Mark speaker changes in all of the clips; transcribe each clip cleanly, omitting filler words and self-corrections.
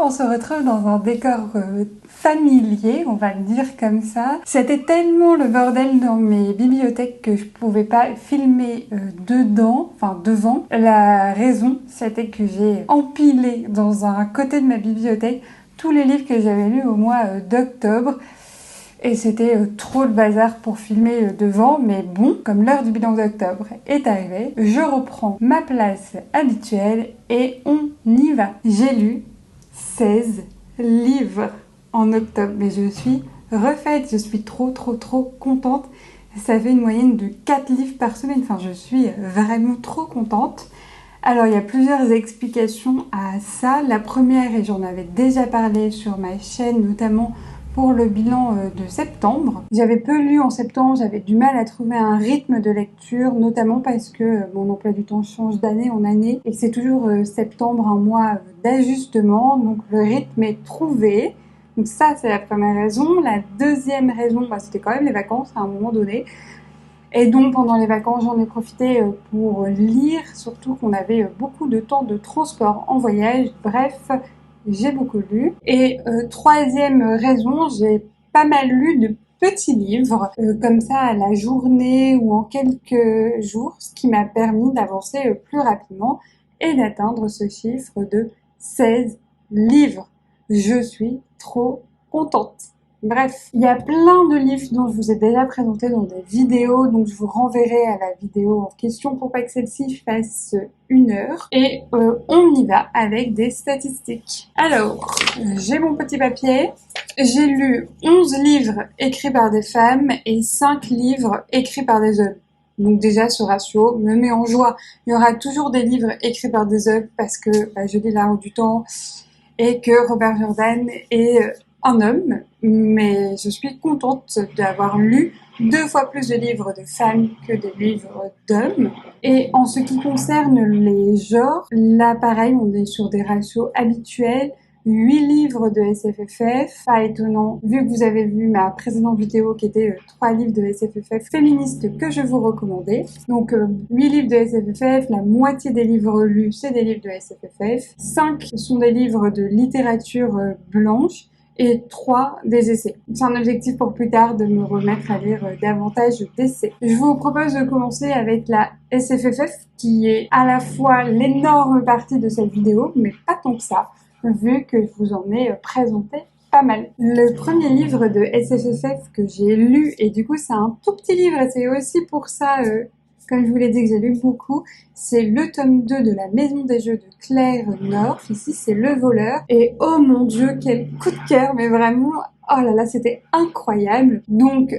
Speaker 1: on se retrouve dans un décor familier, on va le dire comme ça. C'était tellement le bordel dans mes bibliothèques que je pouvais pas filmer devant. La raison, c'était que j'ai empilé dans un côté de ma bibliothèque tous les livres que j'avais lus au mois d'octobre. Et c'était trop le bazar pour filmer devant, mais bon, comme l'heure du bilan d'octobre est arrivée, je reprends ma place habituelle et on y va. J'ai lu 16 livres en octobre, mais je suis refaite, je suis trop contente. Ça fait une moyenne de 4 livres par semaine, enfin je suis vraiment trop contente. Alors il y a plusieurs explications à ça. La première, et j'en avais déjà parlé sur ma chaîne, notamment pour le bilan de septembre. J'avais peu lu en septembre, j'avais du mal à trouver un rythme de lecture, notamment parce que mon emploi du temps change d'année en année et que c'est toujours septembre un mois d'ajustement, donc le rythme est trouvé. Donc ça, c'est la première raison. La deuxième raison, c'était quand même les vacances à un moment donné. Et donc pendant les vacances, j'en ai profité pour lire, surtout qu'on avait beaucoup de temps de transport en voyage. Bref, j'ai beaucoup lu. Et troisième raison, j'ai pas mal lu de petits livres, comme ça à la journée ou en quelques jours, ce qui m'a permis d'avancer plus rapidement et d'atteindre ce chiffre de 16 livres. Je suis trop contente. Bref, il y a plein de livres dont je vous ai déjà présenté dans des vidéos, donc je vous renverrai à la vidéo en question pour pas que celle-ci fasse 1 heure. Et on y va avec des statistiques. Alors, j'ai mon petit papier. J'ai lu 11 livres écrits par des femmes et 5 livres écrits par des hommes. Donc déjà, ce ratio me met en joie. Il y aura toujours des livres écrits par des hommes parce que je lis La Roue du Temps et que Robert Jordan est un homme, mais je suis contente d'avoir lu 2 fois plus de livres de femmes que de livres d'hommes. Et en ce qui concerne les genres, là pareil, on est sur des ratios habituels. 8 livres de SFFF, pas étonnant vu que vous avez vu ma précédente vidéo qui était 3 livres de SFFF féministes que je vous recommandais. Donc 8 livres de SFFF, la moitié des livres lus c'est des livres de SFFF, 5 sont des livres de littérature blanche et 3 des essais. C'est un objectif pour plus tard de me remettre à lire davantage d'essais. Je vous propose de commencer avec la SFFF qui est à la fois l'énorme partie de cette vidéo mais pas tant que ça, vu que je vous en ai présenté pas mal. Le premier livre de SFFF que j'ai lu, et du coup c'est un tout petit livre, et c'est aussi pour ça, comme je vous l'ai dit, que j'ai lu beaucoup, c'est le tome 2 de La Maison des Jeux de Claire North. Ici c'est Le Voleur, et oh mon dieu, quel coup de cœur, mais vraiment, oh là là, c'était incroyable. Donc,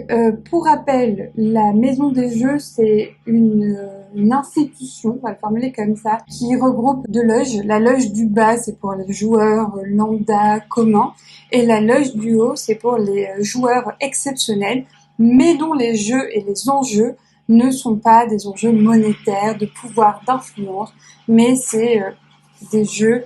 Speaker 1: pour rappel, la Maison des Jeux, c'est une institution, on va le formuler comme ça, qui regroupe 2 loges. La loge du bas, c'est pour les joueurs lambda communs, et la loge du haut, c'est pour les joueurs exceptionnels, mais dont les jeux et les enjeux ne sont pas des enjeux monétaires, de pouvoir, d'influence, mais c'est des jeux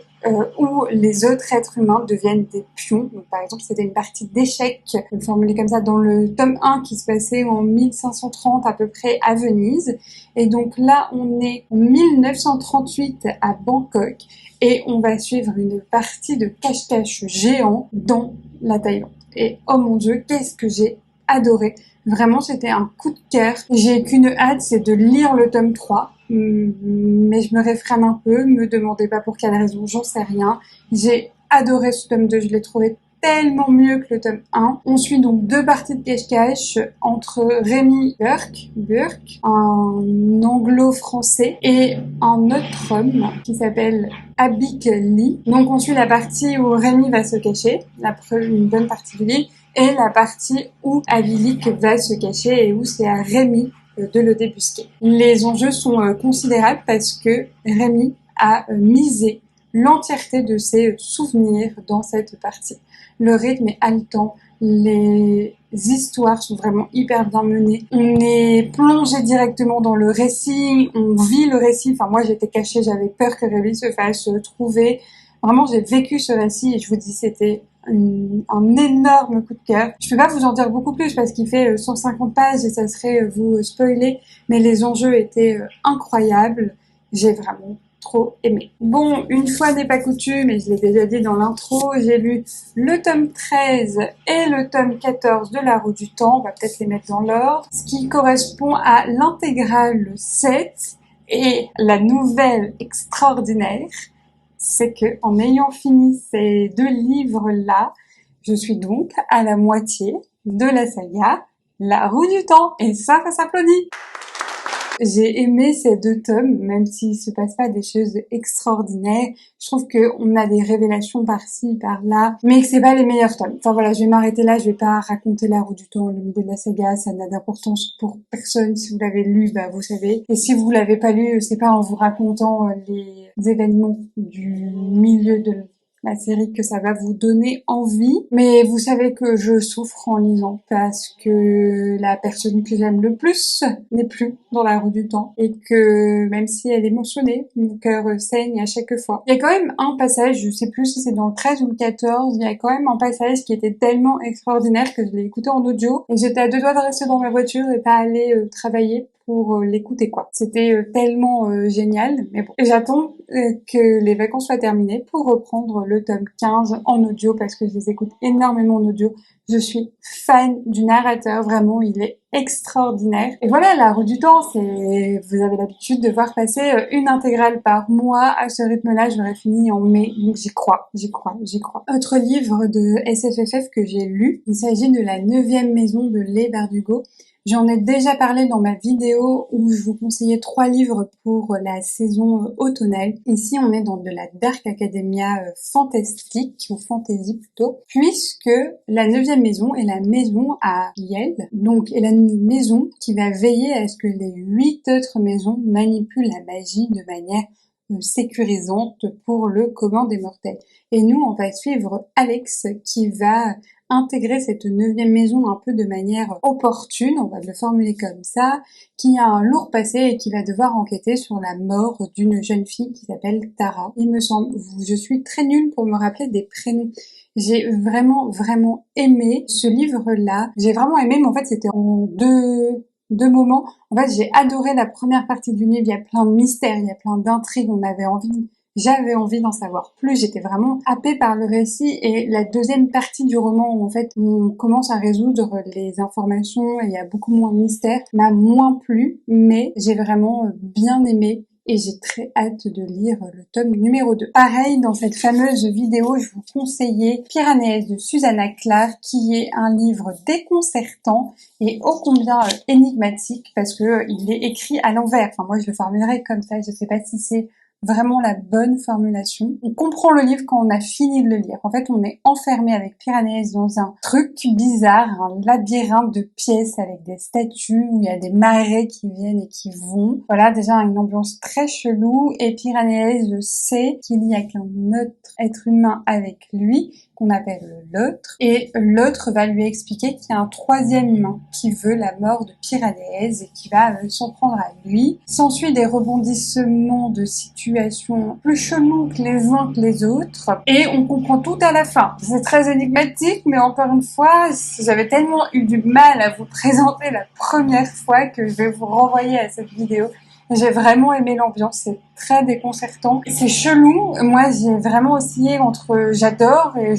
Speaker 1: où les autres êtres humains deviennent des pions. Donc, par exemple, c'était une partie d'échecs, formulée comme ça, dans le tome 1 qui se passait en 1530 à peu près à Venise. Et donc là, on est en 1938 à Bangkok et on va suivre une partie de cache-cache géant dans la Thaïlande. Et oh mon dieu, qu'est-ce que j'ai adoré. Vraiment, c'était un coup de cœur. J'ai qu'une hâte, c'est de lire le tome 3. Mais je me réfrène un peu, me demandez pas pour quelle raison, j'en sais rien. J'ai adoré ce tome 2, je l'ai trouvé tellement mieux que le tome 1. On suit donc 2 parties de cache-cache entre Rémi Burke, un anglo-français, et un autre homme qui s'appelle Abik Lee. Donc on suit la partie où Rémi va se cacher, une bonne partie du livre, et la partie où Abik va se cacher et où c'est à Rémi de le débusquer. Les enjeux sont considérables parce que Rémi a misé l'entièreté de ses souvenirs dans cette partie. Le rythme est haletant, les histoires sont vraiment hyper bien menées. On est plongé directement dans le récit, on vit le récit. Enfin, moi, j'étais cachée, j'avais peur que Rémi se fasse trouver. Vraiment, j'ai vécu ce récit et je vous dis, c'était un énorme coup de cœur. Je peux pas vous en dire beaucoup plus parce qu'il fait 150 pages et ça serait vous spoiler, mais les enjeux étaient incroyables. J'ai vraiment trop aimé. Bon, une fois n'est pas coutume, et je l'ai déjà dit dans l'intro, j'ai lu le tome 13 et le tome 14 de La Roue du Temps, on va peut-être les mettre dans l'ordre, ce qui correspond à l'intégrale 7 et la nouvelle extraordinaire, c'est que en ayant fini ces deux livres-là, je suis donc à la moitié de la saga La Roue du Temps, et ça s'applaudit. J'ai aimé ces deux tomes, même s'il se passe pas des choses extraordinaires. Je trouve qu'on a des révélations par-ci, par-là, mais que c'est pas les meilleurs tomes. Enfin voilà, je vais m'arrêter là, je vais pas raconter La Roue du Temps, le milieu de la saga, ça n'a d'importance pour personne. Si vous l'avez lu, bah vous savez. Et si vous l'avez pas lu, c'est pas en vous racontant les événements du milieu de la série que ça va vous donner envie. Mais vous savez que je souffre en lisant parce que la personne que j'aime le plus n'est plus dans La Roue du Temps et que même si elle est mentionnée, mon cœur saigne à chaque fois. Il y a quand même un passage, je sais plus si c'est dans le 13 ou le 14, il y a quand même un passage qui était tellement extraordinaire que je l'ai écouté en audio et j'étais à deux doigts de rester dans ma voiture et pas aller travailler pour l'écouter quoi. C'était tellement génial, mais bon. Et j'attends que les vacances soient terminées pour reprendre le tome 15 en audio parce que je les écoute énormément en audio. Je suis fan du narrateur, vraiment, il est extraordinaire. Et voilà, La Roue du Temps, c'est, vous avez l'habitude de voir passer une intégrale par mois. À ce rythme-là, j'aurais fini en mai, donc j'y crois. Autre livre de SFFF que j'ai lu, il s'agit de La 9e maison de Leigh Bardugo. J'en ai déjà parlé dans ma vidéo où je vous conseillais 3 livres pour la saison automnale. Ici, on est dans de la Dark Academia fantastique, ou fantasy plutôt, puisque la 9e maison est la maison à Yale, donc est la maison qui va veiller à ce que les 8 autres maisons manipulent la magie de manière sécurisante pour le commun des mortels. Et nous, on va suivre Alex qui va intégrer cette 9e maison un peu de manière opportune, on va le formuler comme ça, qui a un lourd passé et qui va devoir enquêter sur la mort d'une jeune fille qui s'appelle Tara. Il me semble, je suis très nulle pour me rappeler des prénoms. J'ai vraiment aimé ce livre-là. J'ai vraiment aimé, mais en fait c'était en deux moments. En fait, j'ai adoré la première partie du livre, il y a plein de mystères, il y a plein d'intrigues, j'avais envie d'en savoir plus, j'étais vraiment happée par le récit et la deuxième partie du roman où en fait on commence à résoudre les informations et il y a beaucoup moins de mystères m'a moins plu, mais j'ai vraiment bien aimé. Et j'ai très hâte de lire le tome numéro 2. Pareil, dans cette fameuse vidéo, je vous conseillais Piranèse de Susanna Clark, qui est un livre déconcertant et ô combien énigmatique, parce que il est écrit à l'envers. Enfin, moi, je le formulerai comme ça, je sais pas si c'est vraiment la bonne formulation. On comprend le livre quand on a fini de le lire. En fait, on est enfermé avec Piranèse dans un truc bizarre, un labyrinthe de pièces avec des statues où il y a des marées qui viennent et qui vont. Voilà, déjà une ambiance très chelou et Piranèse sait qu'il n'y a qu'un autre être humain avec lui qu'on appelle l'autre et l'autre va lui expliquer qu'il y a un troisième humain qui veut la mort de Piranèse et qui va s'en prendre à lui. S'ensuit des rebondissements de situations plus chelous que les uns que les autres et on comprend tout à la fin. C'est très énigmatique, mais encore une fois, j'avais tellement eu du mal à vous présenter la première fois que je vais vous renvoyer à cette vidéo. J'ai vraiment aimé l'ambiance, c'est très déconcertant. C'est chelou, moi j'ai vraiment oscillé entre j'adore et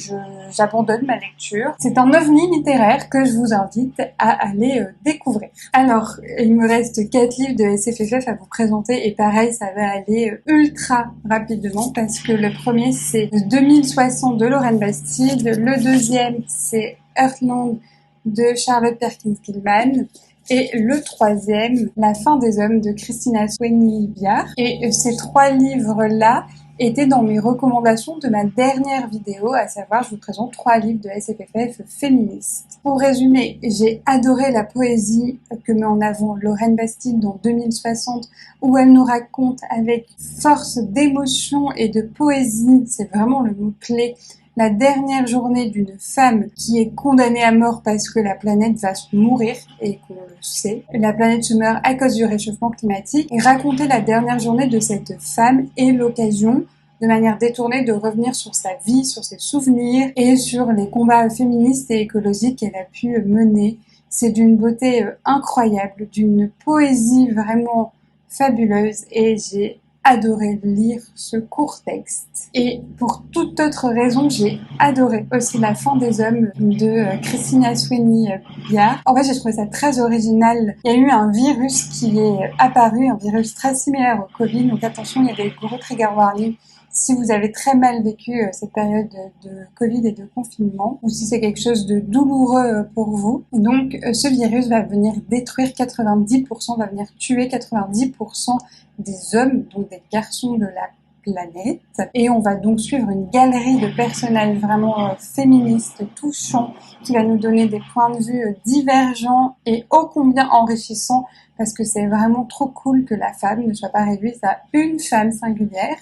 Speaker 1: j'abandonne ma lecture. C'est un ovni littéraire que je vous invite à aller découvrir. Alors, il me reste 4 livres de SFFF à vous présenter et pareil, ça va aller ultra rapidement parce que le premier c'est 2060 de Lorraine Bastide, le deuxième c'est Earthland de Charlotte Perkins Gilman. Et le troisième, La fin des hommes de Christina Sweeney-Biard. Et ces 3 livres-là étaient dans mes recommandations de ma dernière vidéo, à savoir je vous présente 3 livres de SFFF féministes. Pour résumer, j'ai adoré la poésie que met en avant Lorraine Bastide dans 2060, où elle nous raconte avec force d'émotion et de poésie, c'est vraiment le mot-clé, la dernière journée d'une femme qui est condamnée à mort parce que la planète va se mourir et qu'on le sait. La planète se meurt à cause du réchauffement climatique et raconter la dernière journée de cette femme est l'occasion de manière détournée de revenir sur sa vie, sur ses souvenirs et sur les combats féministes et écologiques qu'elle a pu mener. C'est d'une beauté incroyable, d'une poésie vraiment fabuleuse et j'ai adoré lire ce court texte. Et pour toute autre raison, j'ai adoré aussi La fin des hommes de Christina Sweeney Biard. En fait, j'ai trouvé ça très original. Il y a eu un virus qui est apparu, un virus très similaire au Covid, donc attention, il y a des gros trigger warnings si vous avez très mal vécu cette période de Covid et de confinement, ou si c'est quelque chose de douloureux pour vous. Donc ce virus va venir détruire 90%, va venir tuer 90% des hommes, donc des garçons de la planète. Et on va donc suivre une galerie de personnages vraiment féministes, touchants, qui va nous donner des points de vue divergents et ô combien enrichissants, parce que c'est vraiment trop cool que la femme ne soit pas réduite à une femme singulière,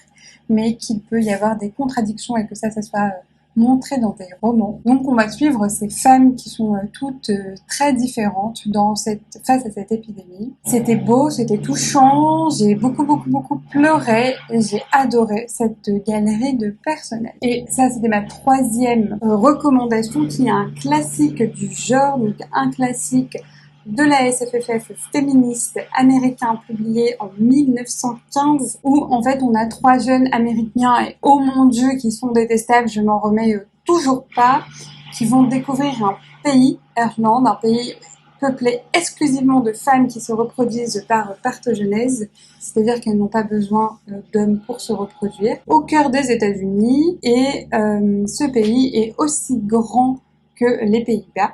Speaker 1: mais qu'il peut y avoir des contradictions et que ça soit montré dans des romans. Donc on va suivre ces femmes qui sont toutes très différentes face à cette épidémie. C'était beau, c'était touchant, j'ai beaucoup pleuré et j'ai adoré cette galerie de personnages. Et ça, c'était ma troisième recommandation, qui est un classique du genre, donc un classique de la SFFF féministe américain, publié en 1915, où en fait on a 3 jeunes américains, et oh mon Dieu qui sont détestables, je m'en remets toujours pas, qui vont découvrir un pays, Irlande, un pays peuplé exclusivement de femmes qui se reproduisent par parthogenèse, c'est-à-dire qu'elles n'ont pas besoin d'hommes pour se reproduire, au cœur des États-Unis, et ce pays est aussi grand que les Pays-Bas.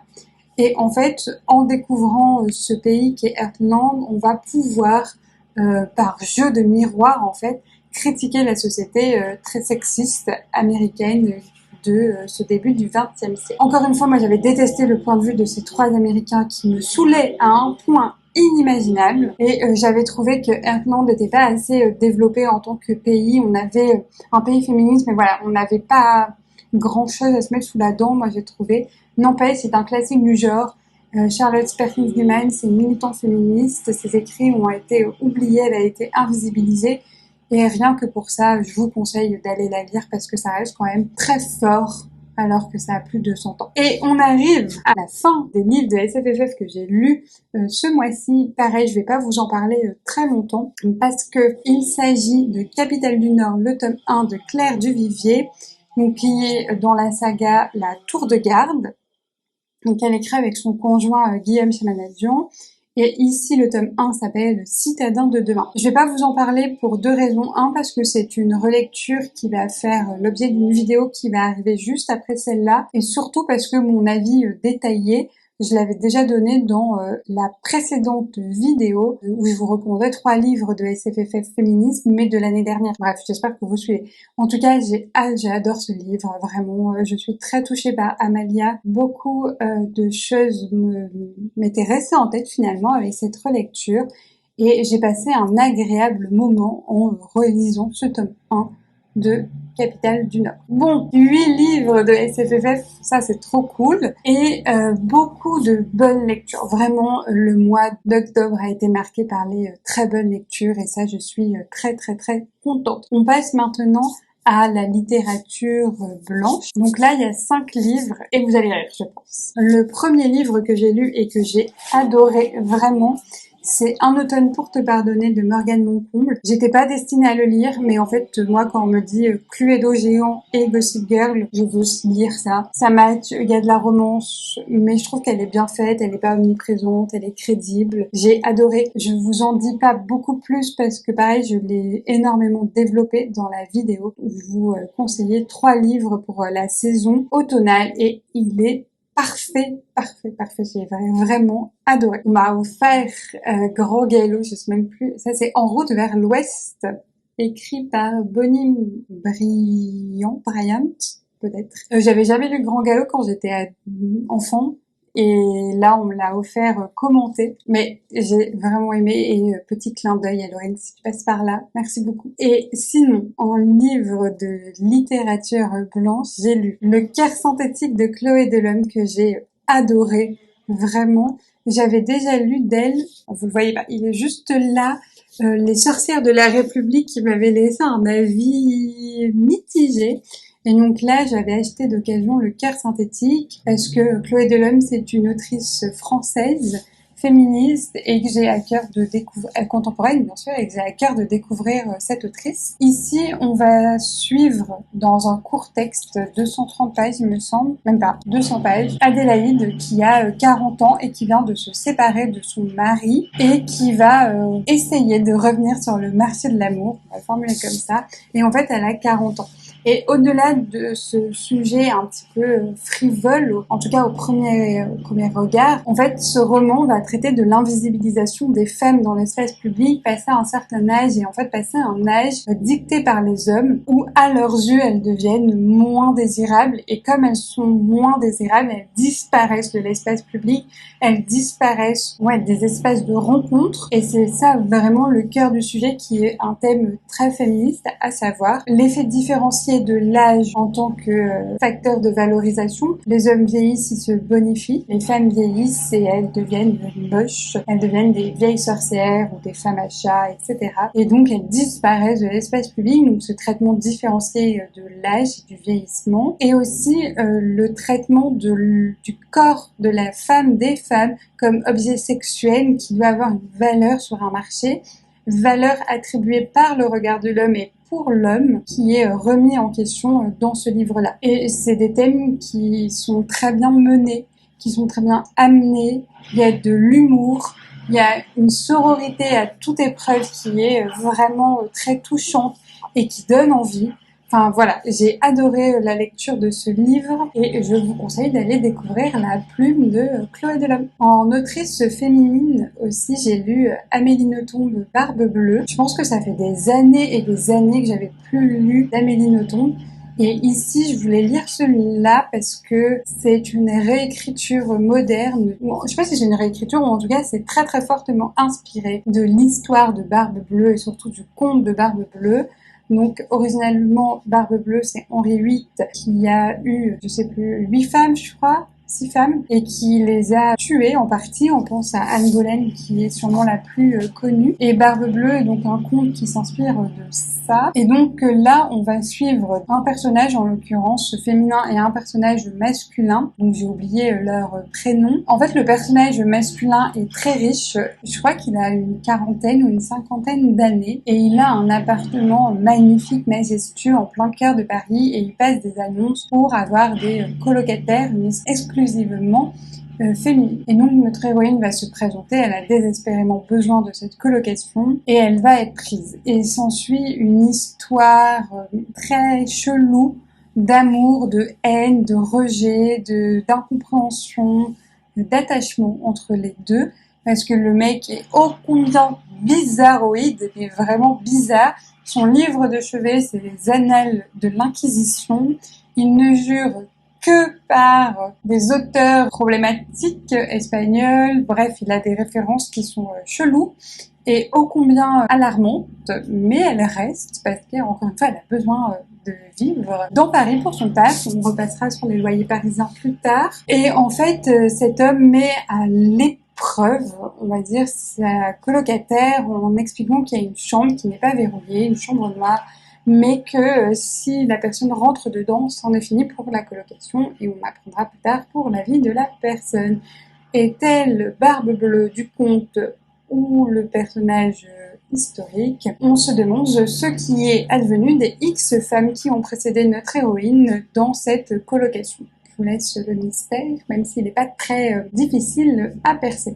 Speaker 1: Et en fait, en découvrant ce pays qui est Irlande, on va pouvoir, par jeu de miroir, en fait, critiquer la société très sexiste américaine de ce début du XXe siècle. Encore une fois, moi j'avais détesté le point de vue de ces 3 Américains qui me saoulaient à un point inimaginable, et j'avais trouvé que Irlande n'était pas assez développée en tant que pays. On avait un pays féministe, mais voilà, on n'avait pas grand chose à se mettre sous la dent, moi j'ai trouvé. N'empêche, c'est un classique du genre. Charlotte Perkins Gilman, c'est une militante féministe. Ses écrits ont été oubliés, elle a été invisibilisée. Et rien que pour ça, je vous conseille d'aller la lire, parce que ça reste quand même très fort, alors que ça a plus de 100 ans. Et on arrive à la fin des livres de SFFF que j'ai lus ce mois-ci. Pareil, je vais pas vous en parler très longtemps, parce que il s'agit de Capitale du Nord, le tome 1 de Claire Duvivier, donc qui est dans la saga La Tour de Garde. Donc elle écrit avec son conjoint Guillaume Chamanadian. Et ici, le tome 1 s'appelle Citadin de demain. Je vais pas vous en parler pour 2 raisons. Un, parce que c'est une relecture qui va faire l'objet d'une vidéo qui va arriver juste après celle-là. Et surtout parce que mon avis détaillé, je l'avais déjà donné dans la précédente vidéo où je vous recommandais 3 livres de SFFF féminisme, mais de l'année dernière. Bref, j'espère que vous suivez. En tout cas, j'adore ce livre, vraiment. Je suis très touchée par Amalia. Beaucoup de choses m'étaient restées en tête finalement avec cette relecture. Et j'ai passé un agréable moment en relisant ce tome 1 de Capitale du Nord. Bon, 8 livres de SFFF, ça c'est trop cool, et beaucoup de bonnes lectures. Vraiment, le mois d'octobre a été marqué par les très bonnes lectures, et ça je suis très contente. On passe maintenant à la littérature blanche. Donc là, il y a 5 livres, et vous allez rire, je pense. Le premier livre que j'ai lu et que j'ai adoré vraiment, c'est Un automne pour te pardonner de Morgane Moncomble. J'étais pas destinée à le lire, mais en fait, moi, quand on me dit Cluedo géant et Gossip Girl, je veux lire ça. Ça match, il y a de la romance, mais je trouve qu'elle est bien faite, elle est pas omniprésente, elle est crédible. J'ai adoré. Je vous en dis pas beaucoup plus parce que pareil, je l'ai énormément développé dans la vidéo. Je vous conseillais 3 livres pour la saison automnale et il est parfait. J'ai vraiment adoré. On m'a offert Grand Galop, je sais même plus. Ça, c'est En route vers l'Ouest, écrit par Bonnie Bryant, peut-être. J'avais jamais lu Grand Galop quand j'étais enfant. Et là, on me l'a offert commenté. Mais j'ai vraiment aimé. Et petit clin d'œil à Lorraine, si tu passes par là. Merci beaucoup. Et sinon, en livre de littérature blanche, j'ai lu Le Caire synthétique de Chloé Delhomme, que j'ai adoré. Vraiment. J'avais déjà lu d'elle. Vous le voyez pas. Il est juste là. Les sorcières de la République, qui m'avaient laissé un avis mitigé. Et donc là, j'avais acheté d'occasion Le Caire synthétique parce que Chloé Delhomme, c'est une autrice française, féministe et que j'ai à cœur de découvrir, contemporaine bien sûr, et que j'ai à cœur de découvrir cette autrice. Ici, on va suivre dans un court texte, 230 pages il me semble, même pas, 200 pages, Adélaïde qui a 40 ans et qui vient de se séparer de son mari et qui va essayer de revenir sur le marché de l'amour, on va le formuler comme ça, et en fait elle a 40 ans. Et au-delà de ce sujet un petit peu frivole, en tout cas au premier regard, en fait, ce roman va traiter de l'invisibilisation des femmes dans l'espace public, passer à un certain âge et en fait passer à un âge dicté par les hommes où, à leurs yeux, elles deviennent moins désirables et comme elles sont moins désirables, elles disparaissent de l'espace public, elles disparaissent des espaces de rencontres et c'est ça vraiment le cœur du sujet qui est un thème très féministe, à savoir l'effet différencié de l'âge en tant que facteur de valorisation. Les hommes vieillissent, ils se bonifient. Les femmes vieillissent et elles deviennent moches. Elles deviennent des vieilles sorcières ou des femmes à chat, etc. Et donc, elles disparaissent de l'espace public. Donc, ce traitement différencié de l'âge et du vieillissement. Et aussi, le traitement du corps de la femme, des femmes, comme objet sexuel qui doit avoir une valeur sur un marché. Valeur attribuée par le regard de l'homme et pour l'homme qui est remis en question dans ce livre-là. Et c'est des thèmes qui sont très bien menés, qui sont très bien amenés. Il y a de l'humour, il y a une sororité à toute épreuve qui est vraiment très touchante et qui donne envie. Enfin voilà, j'ai adoré la lecture de ce livre et je vous conseille d'aller découvrir La Plume de Chloé Delhomme. En autrice féminine aussi, j'ai lu Amélie Nothomb de Barbe Bleue. Je pense que ça fait des années et des années que j'avais plus lu d'Amélie Nothomb. Et ici, je voulais lire celui-là parce que c'est une réécriture moderne. Je sais pas si c'est une réécriture ou en tout cas, c'est très très fortement inspiré de l'histoire de Barbe Bleue et surtout du conte de Barbe Bleue. Donc, originellement, Barbe Bleue, c'est Henri VIII qui a eu, 8 femmes, je crois, 6 femmes, et qui les a tuées en partie. On pense à Anne Boleyn, qui est sûrement la plus connue. Et Barbe Bleue est donc un conte qui s'inspire de ça. Et donc là, on va suivre un personnage, en l'occurrence féminin, et un personnage masculin. Donc j'ai oublié leur prénom. En fait, le personnage masculin est très riche. Je crois qu'il a une quarantaine ou une cinquantaine d'années. Et il a un appartement magnifique, majestueux, en plein cœur de Paris. Et il passe des annonces pour avoir des colocataires, mais exclusivement féminine. Et donc notre héroïne va se présenter, elle a désespérément besoin de cette colocation et elle va être prise. Et s'ensuit une histoire très chelou d'amour, de haine, de rejet, d'incompréhension, d'attachement entre les deux, parce que le mec est ô combien bizarroïde, mais vraiment bizarre. Son livre de chevet, c'est les Annales de l'Inquisition. Il ne jure que par des auteurs problématiques espagnols. Bref, il a des références qui sont cheloues et ô combien alarmantes, mais elle reste parce qu'encore une fois, elle a besoin de vivre dans Paris pour son taf. On repassera sur les loyers parisiens plus tard. Et en fait, cet homme met à l'épreuve, on va dire, sa colocataire en expliquant qu'il y a une chambre qui n'est pas verrouillée, une chambre noire, mais que si la personne rentre dedans, c'en est fini pour la colocation et on apprendra plus tard pour la vie de la personne. Est-elle Barbe Bleue du conte ou le personnage historique? On se demande ce qui est advenu des X femmes qui ont précédé notre héroïne dans cette colocation. Je vous laisse le mystère, même s'il n'est pas très difficile à percer.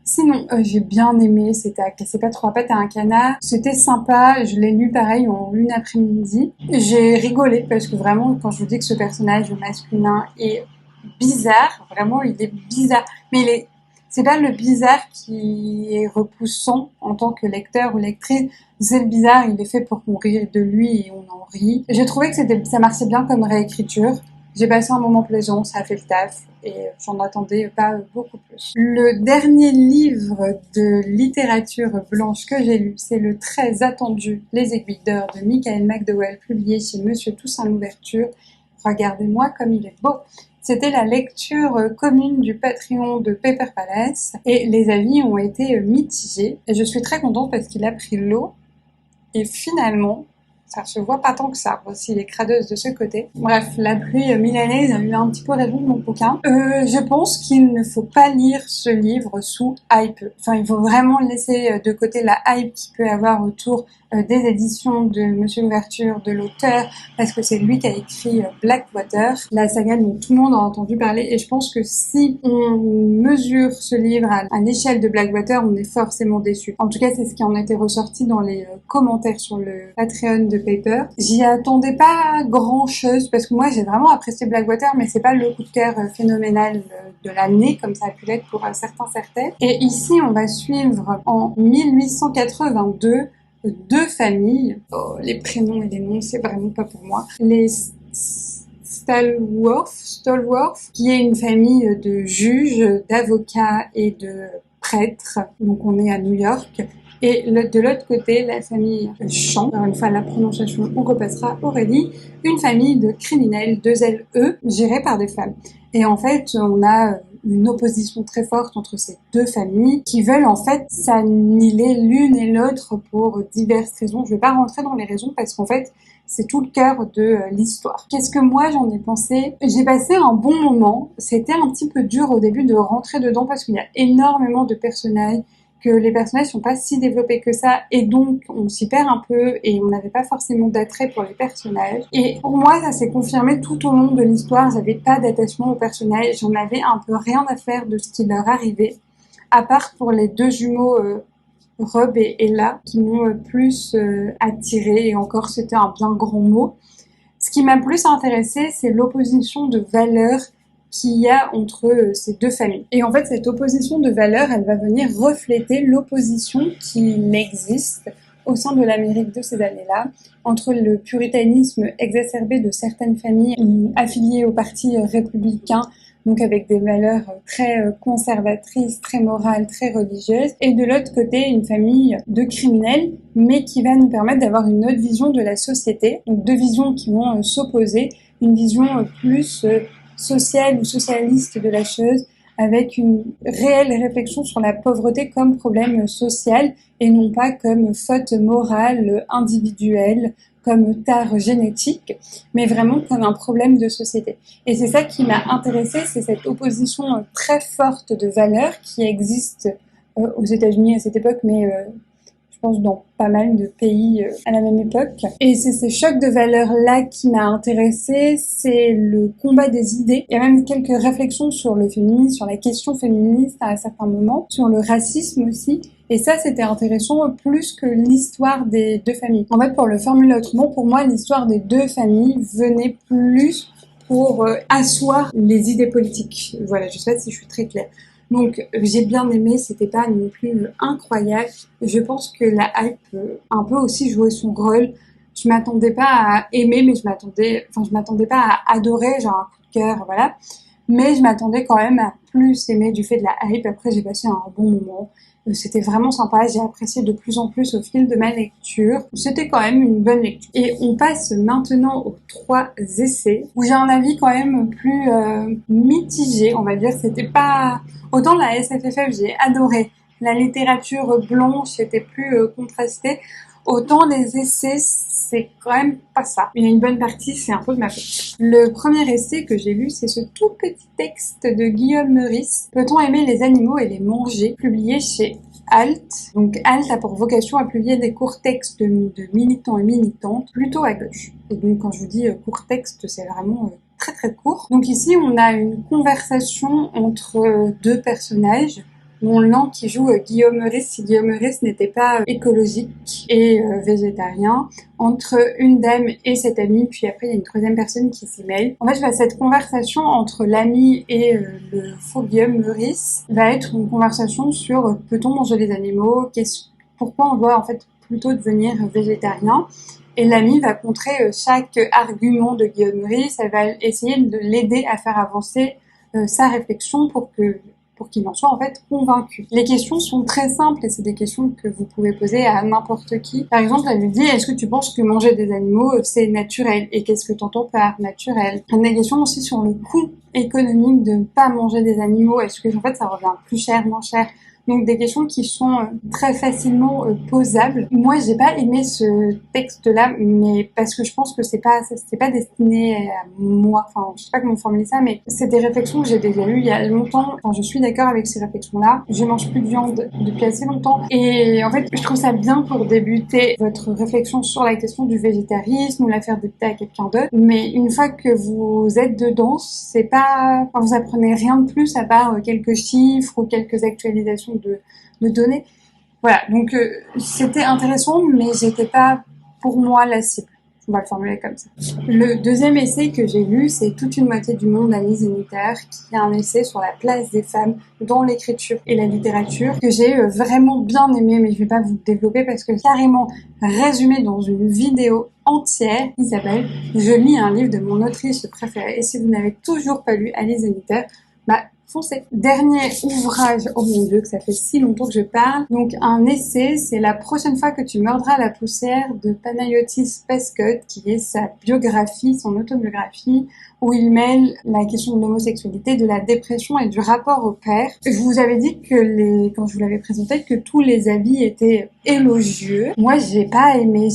Speaker 1: Sinon, j'ai bien aimé, c'était à casser pas trois pattes à un canard. C'était sympa, je l'ai lu pareil en une après-midi. J'ai rigolé parce que vraiment, quand je vous dis que ce personnage masculin est bizarre, vraiment il est bizarre. Mais c'est pas le bizarre qui est repoussant en tant que lecteur ou lectrice. C'est le bizarre, il est fait pour qu'on rie de lui et on en rit. J'ai trouvé que ça marchait bien comme réécriture. J'ai passé un moment plaisant, ça a fait le taf et j'en attendais pas beaucoup plus. Le dernier livre de littérature blanche que j'ai lu, c'est le très attendu Les Aiguilles d'Or de Michael McDowell, publié chez Monsieur Toussaint Louverture. Regardez-moi comme il est beau. C'était la lecture commune du Patreon de Paper Palace et les avis ont été mitigés. Et je suis très contente parce qu'il a pris l'eau et finalement, ça se voit pas tant que ça. Voici les cradeuses de ce côté. Bref, la pluie milanaise a eu un petit peu raison de mon bouquin. Je pense qu'il ne faut pas lire ce livre sous hype. Enfin, il faut vraiment laisser de côté la hype qu'il peut y avoir autour des éditions de Monsieur l'Ouverture, de l'auteur, parce que c'est lui qui a écrit Blackwater, la saga dont tout le monde a entendu parler, et je pense que si on mesure ce livre à l'échelle de Blackwater, on est forcément déçu. En tout cas, c'est ce qui en était ressorti dans les commentaires sur le Patreon de Paper. J'y attendais pas grand-chose, parce que moi, j'ai vraiment apprécié Blackwater, mais c'est pas le coup de cœur phénoménal de l'année, comme ça a pu l'être pour certains. Et ici, on va suivre en 1882 deux familles. Oh, les prénoms et les noms, c'est vraiment pas pour moi. Les Stallworth, qui est une famille de juges, d'avocats et de prêtres. Donc on est à New York. Et de l'autre côté, la famille Champ, encore une fois la prononciation, on repassera Aurélie, une famille de criminels, deux LE, gérés par des femmes. Et en fait, on a une opposition très forte entre ces deux familles qui veulent en fait s'annihiler l'une et l'autre pour diverses raisons. Je vais pas rentrer dans les raisons parce qu'en fait, c'est tout le cœur de l'histoire. Qu'est-ce que moi j'en ai pensé? J'ai passé un bon moment. C'était un petit peu dur au début de rentrer dedans parce qu'il y a énormément de personnages, que les personnages sont pas si développés que ça, et donc on s'y perd un peu et on n'avait pas forcément d'attrait pour les personnages. Et pour moi, ça s'est confirmé tout au long de l'histoire. J'avais pas d'attachement aux personnages, j'en avais un peu rien à faire de ce qui leur arrivait, à part pour les deux jumeaux Rob et Ella, qui m'ont plus attirée, et encore c'était un bien grand mot. Ce qui m'a plus intéressée, c'est l'opposition de valeurs qu'il y a entre ces deux familles. Et en fait, cette opposition de valeurs, elle va venir refléter l'opposition qui existe au sein de l'Amérique de ces années-là, entre le puritanisme exacerbé de certaines familles affiliées au parti républicain, donc avec des valeurs très conservatrices, très morales, très religieuses, et de l'autre côté, une famille de criminels, mais qui va nous permettre d'avoir une autre vision de la société, donc deux visions qui vont s'opposer, une vision plus sociale ou socialiste de la chose, avec une réelle réflexion sur la pauvreté comme problème social et non pas comme faute morale individuelle, comme tare génétique, mais vraiment comme un problème de société. Et c'est ça qui m'a intéressée, c'est cette opposition très forte de valeurs qui existe aux États-Unis à cette époque, mais je pense dans pas mal de pays à la même époque. Et c'est ces chocs de valeurs-là qui m'a intéressée, c'est le combat des idées. Il y a même quelques réflexions sur le féminisme, sur la question féministe à certains moments, sur le racisme aussi. Et ça, c'était intéressant plus que l'histoire des deux familles. En fait, pour le formuler autrement, pour moi, l'histoire des deux familles venait plus pour asseoir les idées politiques. Voilà, je sais pas si je suis très claire. Donc j'ai bien aimé, c'était pas non plus incroyable. Je pense que la hype un peu aussi joué son rôle. Je m'attendais pas à aimer, mais je m'attendais pas à adorer, genre un coup de cœur, voilà. Mais je m'attendais quand même à plus aimer du fait de la hype. Après, j'ai passé un bon moment. C'était vraiment sympa, j'ai apprécié de plus en plus au fil de ma lecture. C'était quand même une bonne lecture. Et on passe maintenant aux 3 essais, où j'ai un avis quand même plus mitigé, on va dire. C'était pas... Autant la SFFF, j'ai adoré. La littérature blanche, c'était plus contrasté. Autant les essais, c'est quand même pas ça. Il y a une bonne partie, c'est un peu de ma faute. Le premier essai que j'ai lu, c'est ce tout petit texte de Guillaume Meurice. Peut-on aimer les animaux et les manger? Publié chez Alt. Donc Alt a pour vocation à publier des courts textes de militants et militantes, plutôt à gauche. Et donc quand je vous dis court texte, c'est vraiment très très court. Donc ici, on a une conversation entre deux personnages. Mon lent qui joue Guillaume Meurice, si Guillaume Meurice n'était pas écologique et végétarien, entre une dame et cette amie, puis après il y a une troisième personne qui s'y mêle. En fait, cette conversation entre l'ami et le faux Guillaume Meurice va être une conversation sur peut-on manger les animaux, pourquoi on doit en fait plutôt devenir végétarien. Et l'amie va contrer chaque argument de Guillaume Meurice, elle va essayer de l'aider à faire avancer sa réflexion pour qu'il en soit en fait convaincu. Les questions sont très simples et c'est des questions que vous pouvez poser à n'importe qui. Par exemple, elle lui dit, est-ce que tu penses que manger des animaux, c'est naturel? Et qu'est-ce que tu entends par naturel? Des questions aussi sur le coût économique de ne pas manger des animaux. Est-ce que en fait ça revient plus cher, moins cher Donc des questions qui sont très facilement posables. Moi, j'ai pas aimé ce texte-là, mais parce que je pense que c'est pas destiné à moi. Enfin, je sais pas comment formuler ça, mais c'est des réflexions que j'ai déjà eues il y a longtemps. Enfin, je suis d'accord avec ces réflexions-là. Je mange plus de viande depuis assez longtemps, et en fait, je trouve ça bien pour débuter votre réflexion sur la question du végétarisme ou la faire débuter à quelqu'un d'autre. Mais une fois que vous êtes dedans, c'est pas, enfin, vous apprenez rien de plus à part quelques chiffres ou quelques actualisations de données. Voilà, donc c'était intéressant, mais j'étais pas pour moi la cible. On va le formuler comme ça. Le deuxième essai que j'ai lu, c'est Toute une moitié du monde d'Alice Zeniter, qui est un essai sur la place des femmes dans l'écriture et la littérature, que j'ai vraiment bien aimé, mais je vais pas vous développer parce que carrément résumé dans une vidéo entière, qui s'appelle « Je lis un livre de mon autrice préférée ». Et si vous n'avez toujours pas lu Alice Zeniter, bah foncez. Dernier ouvrage, oh mon dieu que ça fait si longtemps que je parle, donc un essai, c'est La prochaine fois que tu mordras la poussière de Panayotis Peskot, qui est sa biographie, son autobiographie, où il mêle la question de l'homosexualité, de la dépression et du rapport au père. Je vous avais dit que quand je vous l'avais présenté, que tous les avis étaient élogieux. Moi, j'ai pas aimé,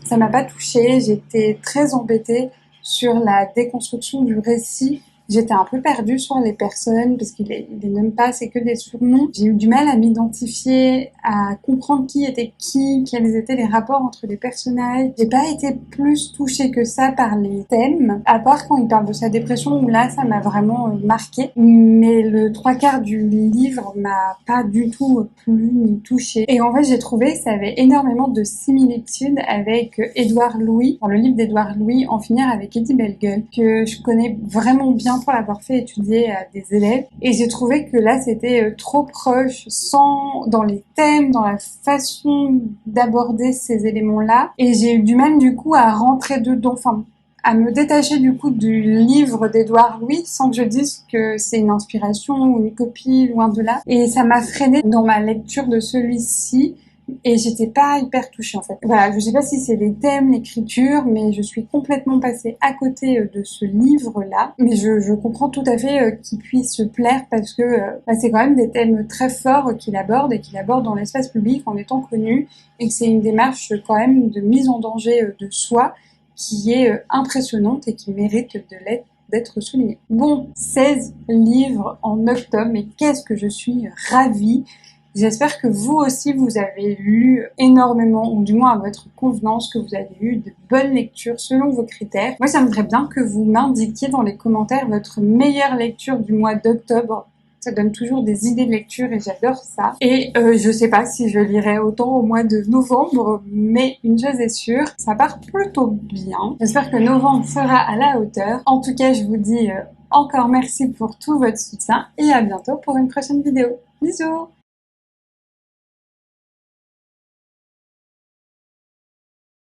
Speaker 1: ça m'a pas touchée, j'étais très embêtée sur la déconstruction du récit. J'étais un peu perdue sur les personnes parce qu'il est même pas, c'est que des surnoms. J'ai eu du mal à m'identifier, à comprendre qui était qui, quels étaient les rapports entre les personnages. J'ai pas été plus touchée que ça par les thèmes, à part quand il parle de sa dépression où là, ça m'a vraiment marquée. Mais le trois quarts du livre m'a pas du tout plu ni touchée. Et en fait, j'ai trouvé que ça avait énormément de similitudes avec Édouard Louis, dans le livre d'Édouard Louis, En finir avec Eddie Bellegueule, que je connais vraiment bien pour l'avoir fait étudier à des élèves, et j'ai trouvé que là c'était trop proche, dans les thèmes, dans la façon d'aborder ces éléments-là, et j'ai eu du mal du coup à rentrer dedans, enfin à me détacher du coup du livre d'Édouard Louis sans que je dise que c'est une inspiration ou une copie, loin de là, et ça m'a freinée dans ma lecture de celui-ci. Et j'étais pas hyper touchée en fait. Voilà, je sais pas si c'est les thèmes, l'écriture, mais je suis complètement passée à côté de ce livre-là. Mais je comprends tout à fait qu'il puisse se plaire parce que c'est quand même des thèmes très forts qu'il aborde et qu'il aborde dans l'espace public en étant connu, et que c'est une démarche quand même de mise en danger de soi qui est impressionnante et qui mérite d'être souligné. Bon, 16 livres en octobre, mais qu'est-ce que je suis ravie! J'espère que vous aussi, vous avez lu énormément, ou du moins à votre convenance, que vous avez eu de bonnes lectures selon vos critères. Moi, ça me ferait bien que vous m'indiquiez dans les commentaires votre meilleure lecture du mois d'octobre. Ça donne toujours des idées de lecture et j'adore ça. Et je sais pas si je lirai autant au mois de novembre, mais une chose est sûre, ça part plutôt bien. J'espère que novembre sera à la hauteur. En tout cas, je vous dis encore merci pour tout votre soutien et à bientôt pour une prochaine vidéo. Bisous!